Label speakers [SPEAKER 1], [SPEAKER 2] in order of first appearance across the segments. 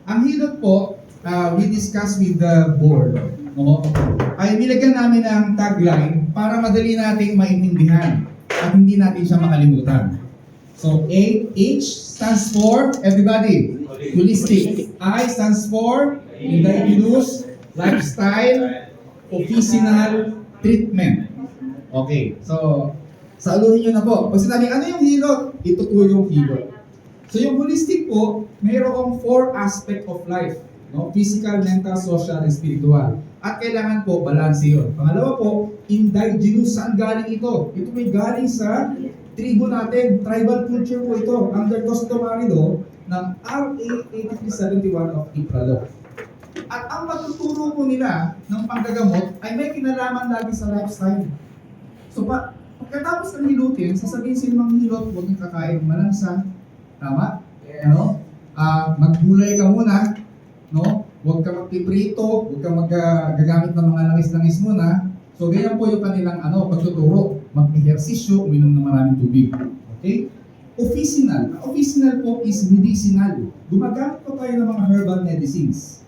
[SPEAKER 1] Ang hilot po, we discussed with the board, no? Ay nilagyan namin ng tagline para madali nating maintindihan at hindi natin siya makalimutan. So, H stands for, everybody, holistic. I stands for indigenous lifestyle officinal treatment. Okay, so, saluhin nyo na po. Pag sinabi, ano yung hilot? Ito po yung hilot. So, yung holistic po, mayroong 4 aspect of life. No? Physical, mental, social, and spiritual. At kailangan po, balance yun. Pangalawa po, indigenous. Saan galing ito? Ito may galing sa tribo natin. Tribal culture po ito. Under customary law ng RA 8371 of IPRA. At ang pagtuturo po nila ng panggagamot ay may kinalaman lagi sa lifestyle. So, pagkatapos ng hilutin, sasabihin sila ng hilot, huwag nang kakain ng malansa. Tama? Ano? Maggulay ka muna. No? Huwag ka magpiprito, huwag ka gagamit ng mga langis-langis muna. So, ganyan po yung kanilang pagtuturo. Mag-ehersisyo, uminom ng maraming tubig. Okay? Officinal. Ang officinal po is medicinal. Gumagamit po tayo ng mga herbal medicines.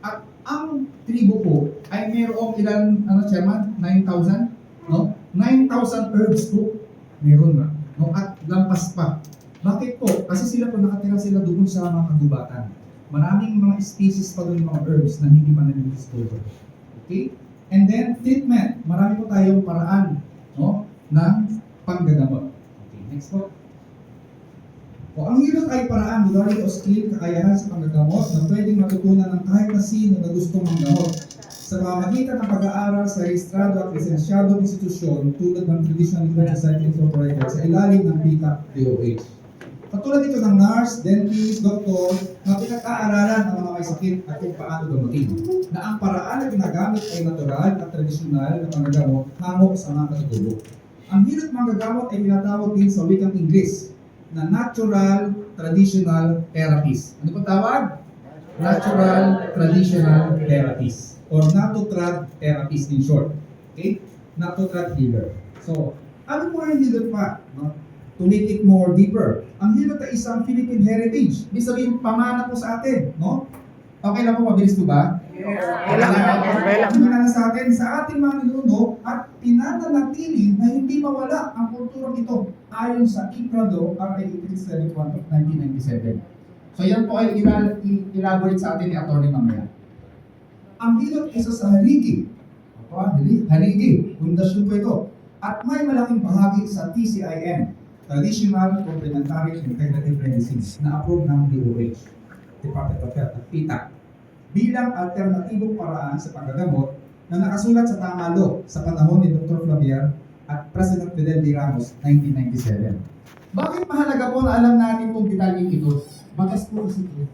[SPEAKER 1] At ang tribo po ay mayroong ilan, Chairman? 9,000? No? 9,000 herbs po. Meron na. No? At lampas pa. Bakit po? Kasi sila po nakatira sila doon sa mga kagubatan. Maraming mga species pa doon, mga herbs na hindi pa nag-discover. Okay? And then, treatment. Marami po tayong paraan, no, ng panggagamot. Okay, next po. O, ang hilot ay paraan, modality o skill, kakayahan sa panggagamot na pwedeng matutunan ng kahit na sino na gustong manggamot sa pamamagitan ng pag-aaral sa rehistrado at lisensyadong institusyon tulad ng Traditional Legal Society Incorporated sa ilalim ng PITA-DOH. Katulad ito ng nurse, dentist, doktor, na pinag-aaralan ang mga may sakit at kung paano gamutin. Na ang paraan na ginagamit ay natural at tradisyonal na panggagamot hango sa mga katutubok. Ang hilot manggagamot ay tinatawag din sa wikang Ingles na natural traditional therapies. Ano po tawag? Natural traditional therapies or natutrad therapies in short. Okay? Natutrad healer. So, ano po yung hilot pa? No? To make it more deeper. Ang hilot ay isang Philippine heritage. Ibig sabihin, pamana po sa atin, no? Okay lang po, mabilis po ba? Kailangan na sa atin, sa ating mga ninuno at pinananatili na hindi mawala ang kulturang ito ayon sa IPRA-DO RA 8371 of 1997. So yan po ay elaborate sa atin ni Atty. mamaya. Ang hilot isa sa haligi. Haligi, pundasyon po ito. At may malaking bahagi sa TCIM, Traditional Complementary Integrative Medicine, na approve ng DOH, Department of Health at PITA, bilang alternatibong paraan sa panggagamot na nakasulat sa tama law sa panahon ni Dr. Flavier at President Fidel D. Ramos, 1997. Bakit mahalaga po na alam natin kung detalye ito? Bagas po kasi ito.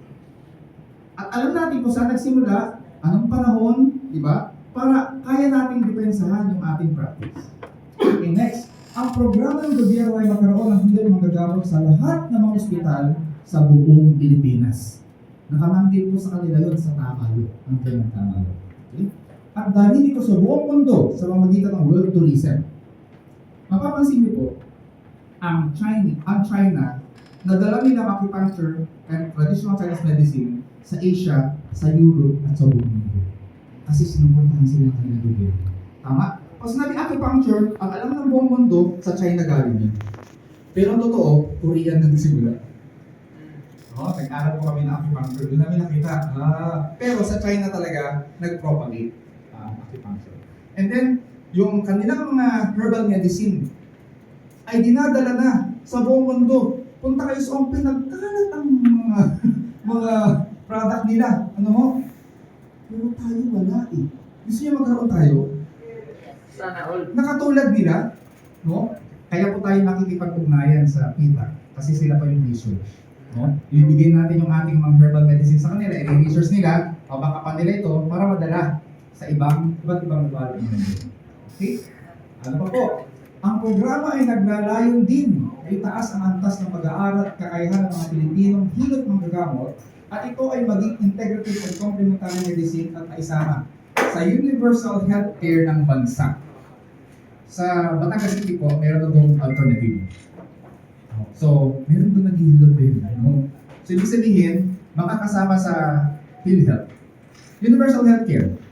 [SPEAKER 1] At alam natin kung saan nagsimula, anong panahon, di ba? Para kaya nating depensahan yung ating practice. Okay, next. Ang programa ng gobyerno ay magkaroon ng hilot manggagamot sa lahat ng mga ospital sa buong Pilipinas. Nakamantin po sa kanila yun sa tamalo, ang kailang tamalo. Okay? At dahil ito sa buong mundo sa pamamagitan ng world tourism. Mapapansin niyo po, ang China, nadala nila acupuncture and traditional Chinese medicine sa Asia, sa Europe, at sa buong mundo. Kasi sinuportahan sila ng kanilang gobyerno. Tama? Pag sinabi acupuncture, ang alam ng buong mundo, sa China galing yun. Pero ang totoo, Korean nagsimula. Nag-aral po kami ng acupuncture, doon namin nakita. Pero sa China talaga, nag-propagate acupuncture. And then, yung kanilang mga herbal medicine ay dinadala na sa buong mundo. Punta kayo sa pinagkalat ang mga product nila. Ano mo? Pero tayo wala eh. Gusto niya magkaroon tayo?
[SPEAKER 2] Sana all.
[SPEAKER 1] Nakatulad nila, no? Kaya po tayo makikipag-ugnayan sa PITA kasi sila pa yung research. No? Ibigay natin yung ating mga herbal medicine sa kanila, i-research nila, pabakapan nila ito para madala sa iba't ibang lugar ng mundo. Okay? Ano pa po? Ang programa ay naglalayon din na itaas ang antas ng pag-aaral at kakayahan ng mga Pilipinong hilot manggagamot at ito ay maging integrative and complementary medicine at maisama sa universal healthcare ng bansa. Sa Batangas City po, meron doon alternative. So, meron doon naghihilot din. No? So, ibig sabihin, makakasama sa PhilHealth. Universal Healthcare.